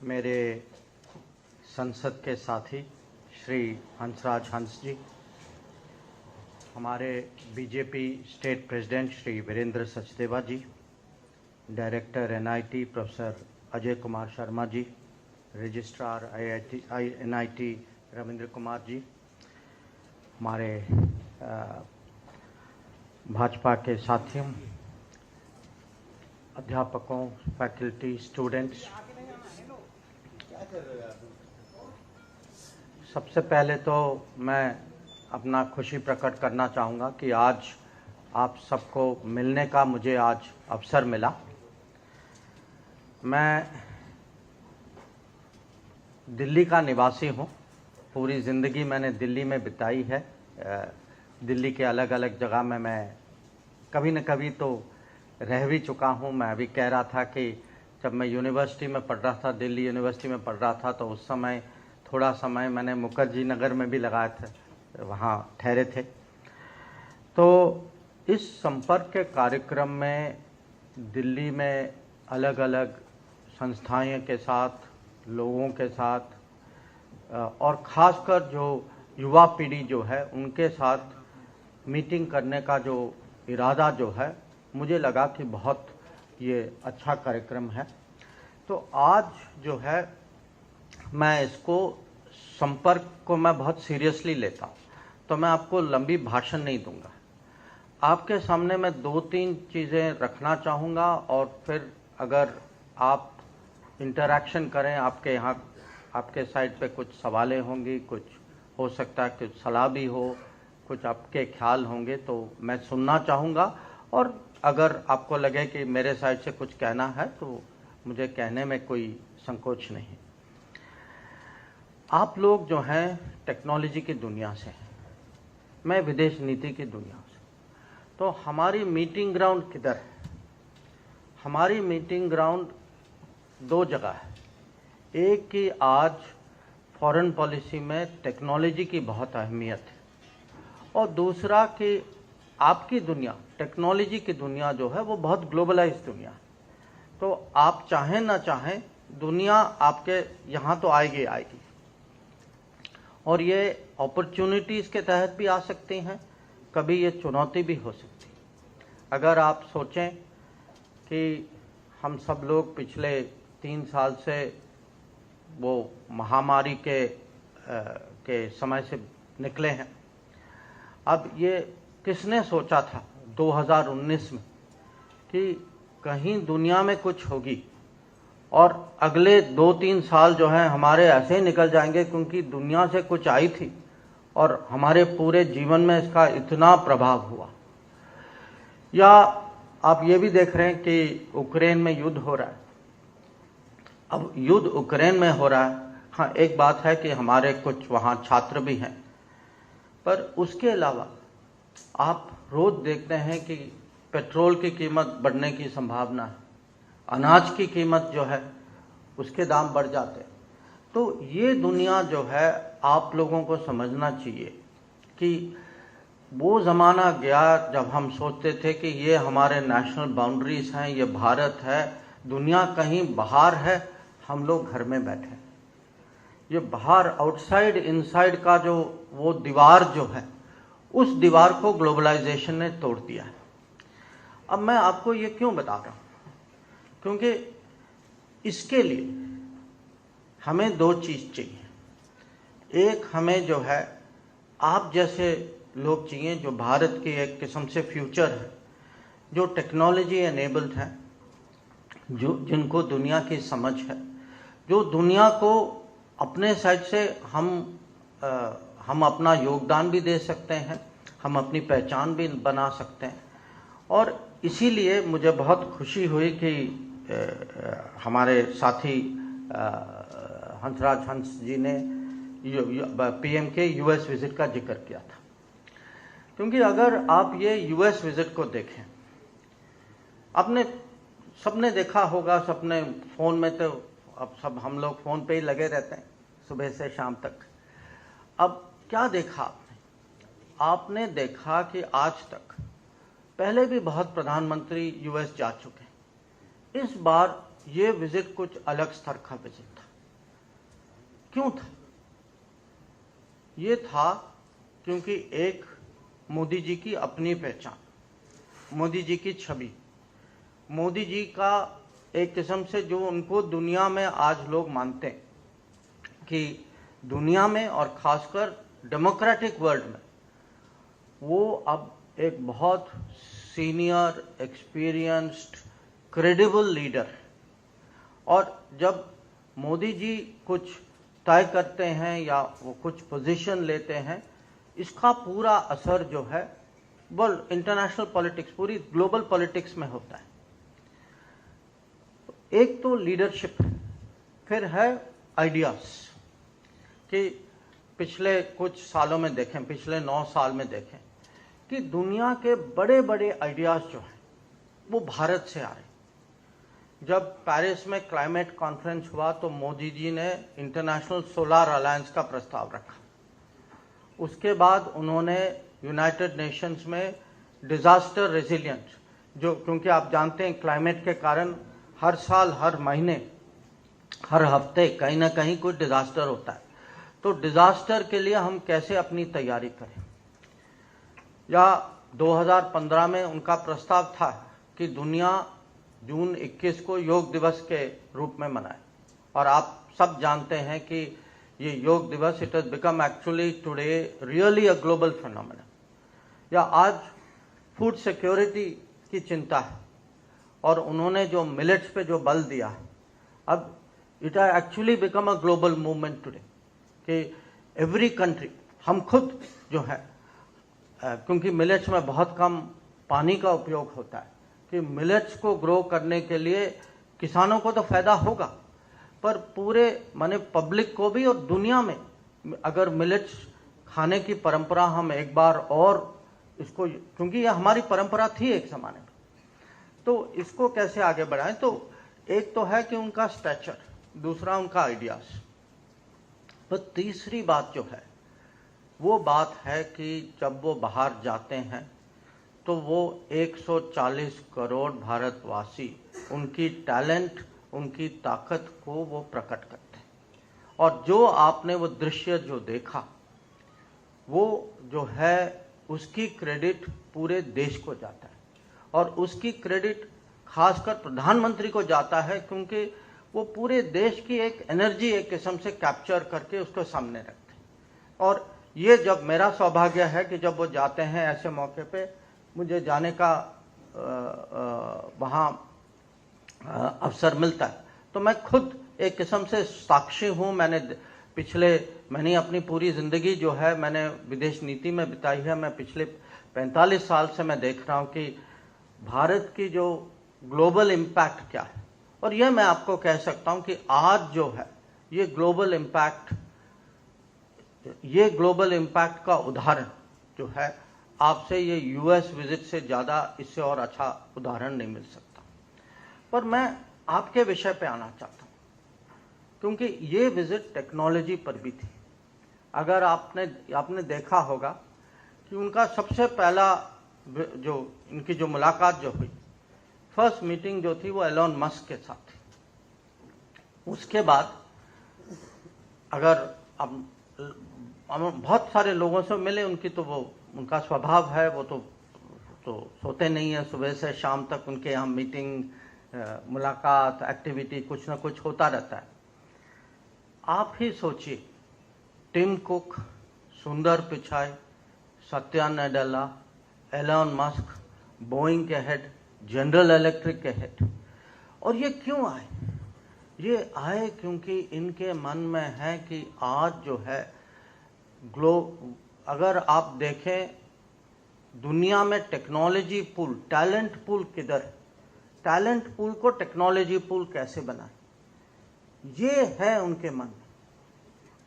मेरे संसद के साथी श्री हंसराज हंस जी, हमारे BJP state president Shri Virendra Sachdeva ji, director NIT professor Ajay Kumar Sharma ji, registrar NIT Ravindra Kumar ji, हमारे भाजपा के साथियों, अध्यापकों, फैकल्टी, स्टूडेंट्स, सबसे पहले तो मैं अपना खुशी प्रकट करना चाहूँगा कि आज आप सबको मिलने का मुझे आज अवसर मिला। मैं दिल्ली का निवासी हूँ, पूरी ज़िंदगी मैंने दिल्ली में बिताई है। दिल्ली के अलग अलग जगह में मैं कभी न कभी तो रह भी चुका हूँ। मैं अभी कह रहा था कि जब मैं यूनिवर्सिटी में पढ़ रहा था, दिल्ली यूनिवर्सिटी में पढ़ रहा था, तो उस समय थोड़ा समय मैंने मुखर्जी नगर में भी लगाया था, वहाँ ठहरे थे। तो इस संपर्क के कार्यक्रम में दिल्ली में अलग अलग संस्थाएं के साथ, लोगों के साथ और ख़ासकर जो युवा पीढ़ी जो है उनके साथ मीटिंग करने का जो इरादा जो है, मुझे लगा कि बहुत ये अच्छा कार्यक्रम है। तो आज जो है मैं इसको संपर्क को मैं बहुत सीरियसली लेता हूँ, तो मैं आपको लंबी भाषण नहीं दूंगा। आपके सामने मैं 2-3 चीज़ें रखना चाहूँगा और फिर अगर आप इंटरैक्शन करें, आपके यहाँ आपके साइड पे कुछ सवालें होंगी, कुछ हो सकता है कुछ सलाह भी हो, कुछ आपके ख्याल होंगे, तो मैं सुनना चाहूँगा। और अगर आपको लगे कि मेरे साइड से कुछ कहना है तो मुझे कहने में कोई संकोच नहीं। आप लोग जो हैं टेक्नोलॉजी की दुनिया से हैं, मैं विदेश नीति की दुनिया से, तो हमारी मीटिंग ग्राउंड किधर है? हमारी मीटिंग ग्राउंड 2 जगह है। एक कि आज फॉरेन पॉलिसी में टेक्नोलॉजी की बहुत अहमियत है, और दूसरा कि आपकी दुनिया, टेक्नोलॉजी की दुनिया जो है वो बहुत ग्लोबलाइज दुनिया है। तो आप चाहें ना चाहें, दुनिया आपके यहाँ तो आएगी आएगी, और ये अपॉर्चुनिटीज़ के तहत भी आ सकती हैं, कभी ये चुनौती भी हो सकती है। अगर आप सोचें कि हम सब लोग पिछले 3 साल से वो महामारी के समय से निकले हैं। अब ये किसने सोचा था 2019 में कि कहीं दुनिया में कुछ होगी और अगले 2-3 साल जो हैं हमारे ऐसे ही निकल जाएंगे, क्योंकि दुनिया से कुछ आई थी और हमारे पूरे जीवन में इसका इतना प्रभाव हुआ। या आप ये भी देख रहे हैं कि यूक्रेन में युद्ध हो रहा है। अब युद्ध यूक्रेन में हो रहा है, हाँ एक बात है कि हमारे कुछ वहाँ छात्र भी हैं, पर उसके अलावा आप रोज़ देखते हैं कि पेट्रोल की कीमत बढ़ने की संभावना है, अनाज की कीमत जो है उसके दाम बढ़ जाते हैं। तो ये दुनिया जो है आप लोगों को समझना चाहिए कि वो ज़माना गया जब हम सोचते थे कि ये हमारे नेशनल बाउंड्रीज हैं, ये भारत है, दुनिया कहीं बाहर है, हम लोग घर में बैठे हैं। ये बाहर आउटसाइड इनसाइड का जो वो दीवार जो है, उस दीवार को ग्लोबलाइजेशन ने तोड़ दिया है। अब मैं आपको ये क्यों बता रहा हूँ? क्योंकि इसके लिए हमें 2 चीज़ चाहिए। एक, हमें जो है आप जैसे लोग चाहिए जो भारत की एक किस्म से फ्यूचर है, जो टेक्नोलॉजी एनेबल्ड है, जो जिनको दुनिया की समझ है, जो दुनिया को अपने साइड से हम अपना योगदान भी दे सकते हैं, हम अपनी पहचान भी बना सकते हैं। और इसीलिए मुझे बहुत खुशी हुई कि हमारे साथी हंसराज हंस जी ने पीएम के यूएस विजिट का जिक्र किया था। क्योंकि अगर आप ये यूएस विजिट को देखें, आपने सबने देखा होगा, सबने फ़ोन में, तो अब सब हम लोग फ़ोन पे ही लगे रहते हैं सुबह से शाम तक। अब क्या देखा आपने? आपने देखा कि आज तक पहले भी बहुत प्रधानमंत्री यूएस जा चुके हैं। इस बार ये विजिट कुछ अलग स्तर का विजिट था। क्यों था? ये था क्योंकि एक मोदी जी की अपनी पहचान, मोदी जी की छवि, मोदी जी का एक किस्म से जो उनको दुनिया में आज लोग मानते हैं कि दुनिया में और खासकर डेमोक्रेटिक वर्ल्ड में वो अब एक बहुत सीनियर, एक्सपीरियंस्ड, क्रेडिबल लीडर है। और जब मोदी जी कुछ तय करते हैं या वो कुछ पोजीशन लेते हैं, इसका पूरा असर जो है वो इंटरनेशनल पॉलिटिक्स, पूरी ग्लोबल पॉलिटिक्स में होता है। एक तो लीडरशिप, फिर है आइडियाज कि पिछले कुछ सालों में देखें, पिछले 9 साल में देखें कि दुनिया के बड़े बड़े आइडियाज जो हैं वो भारत से आ रहे। जब पेरिस में क्लाइमेट कॉन्फ्रेंस हुआ तो मोदी जी ने इंटरनेशनल सोलर अलायंस का प्रस्ताव रखा। उसके बाद उन्होंने यूनाइटेड नेशंस में डिजास्टर रेजिलियंस, जो क्योंकि आप जानते हैं क्लाइमेट के कारण हर साल, हर महीने, हर हफ्ते कहीं ना कहीं कोई डिजास्टर होता है, तो डिजास्टर के लिए हम कैसे अपनी तैयारी करें। या 2015 में उनका प्रस्ताव था कि दुनिया जून 21 को योग दिवस के रूप में मनाए, और आप सब जानते हैं कि ये योग दिवस, it has become actually today really a global phenomena. या आज फूड सिक्योरिटी की चिंता है, और उन्होंने जो मिलेट्स पे जो बल दिया है, अब it has actually become a global movement today कि एवरी कंट्री, हम खुद जो है, क्योंकि मिलेट्स में बहुत कम पानी का उपयोग होता है, कि मिलेट्स को ग्रो करने के लिए किसानों को तो फायदा होगा, पर पूरे माने पब्लिक को भी, और दुनिया में अगर मिलेट्स खाने की परंपरा हम एक बार और इसको, क्योंकि यह हमारी परंपरा थी एक जमाने में, तो इसको कैसे आगे बढ़ाएं। तो एक तो है कि उनका स्टैचर, दूसरा उनका आइडियाज, पर तीसरी बात जो है वो बात है कि जब वो बाहर जाते हैं तो वो 140 करोड़ भारतवासी उनकी टैलेंट, उनकी ताकत को वो प्रकट करते हैं। और जो आपने वो दृश्य जो देखा, वो जो है उसकी क्रेडिट पूरे देश को जाता है, और उसकी क्रेडिट खासकर प्रधानमंत्री को जाता है, क्योंकि वो पूरे देश की एक एनर्जी एक किस्म से कैप्चर करके उसको सामने रखते हैं। और ये जब मेरा सौभाग्य है कि जब वो जाते हैं ऐसे मौके पे, मुझे जाने का वहाँ अवसर मिलता है, तो मैं खुद एक किस्म से साक्षी हूँ। मैंने अपनी पूरी ज़िंदगी जो है मैंने विदेश नीति में बिताई है। मैं पिछले 45 साल से मैं देख रहा हूँ कि भारत की जो ग्लोबल इम्पैक्ट क्या है, और यह मैं आपको कह सकता हूँ कि आज जो है ये ग्लोबल इम्पैक्ट का उदाहरण जो है, आपसे ये यूएस विजिट से ज़्यादा इससे और अच्छा उदाहरण नहीं मिल सकता। पर मैं आपके विषय पे आना चाहता हूँ, क्योंकि ये विजिट टेक्नोलॉजी पर भी थी। अगर आपने देखा होगा कि उनका सबसे पहला जो इनकी जो मुलाकात जो हुई, फर्स्ट मीटिंग जो थी वो एलोन मस्क के साथ थी। उसके बाद अगर अब बहुत सारे लोगों से मिले, उनका स्वभाव है, वो तो सोते नहीं है, सुबह से शाम तक उनके यहाँ मीटिंग, मुलाकात, एक्टिविटी कुछ ना कुछ होता रहता है। आप ही सोचिए, Tim Cook, Sundar Pichai, Satya Nadella, Elon Musk, Boeing के हेड, जनरल इलेक्ट्रिक के हेड। और ये क्यों आए? ये आए क्योंकि इनके मन में है कि आज जो है अगर आप देखें दुनिया में टेक्नोलॉजी पूल, टैलेंट पूल किधर है, टैलेंट पूल को टेक्नोलॉजी पूल कैसे बनाए, ये है उनके मन में।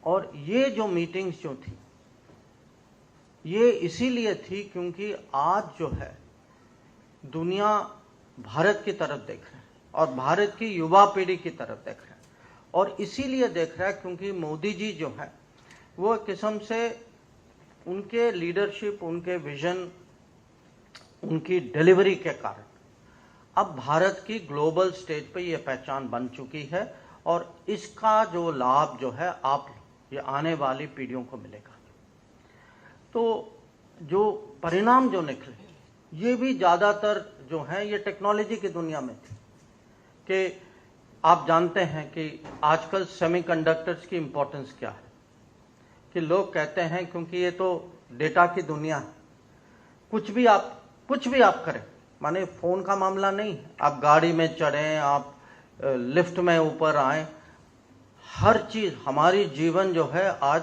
और ये जो मीटिंग्स जो थी, ये इसीलिए थी क्योंकि आज जो है दुनिया भारत की तरफ देख रहा है, और भारत की युवा पीढ़ी की तरफ देख रहा है। और इसीलिए देख रहा है क्योंकि मोदी जी जो है वो किस्म से उनके लीडरशिप, उनके विजन, उनकी डिलीवरी के कारण अब भारत की ग्लोबल स्टेज पे ये पहचान बन चुकी है। और इसका जो लाभ जो है आप ये आने वाली पीढ़ियों को मिलेगा। तो जो परिणाम जो निकले ये भी ज़्यादातर जो हैं ये टेक्नोलॉजी की दुनिया में थे कि आप जानते हैं कि आजकल सेमीकंडक्टर्स की इम्पोर्टेंस क्या है, कि लोग कहते हैं क्योंकि ये तो डेटा की दुनिया है, कुछ भी आप करें, माने फ़ोन का मामला नहीं, आप गाड़ी में चढ़ें, आप लिफ्ट में ऊपर आएं, हर चीज़ हमारी जीवन जो है आज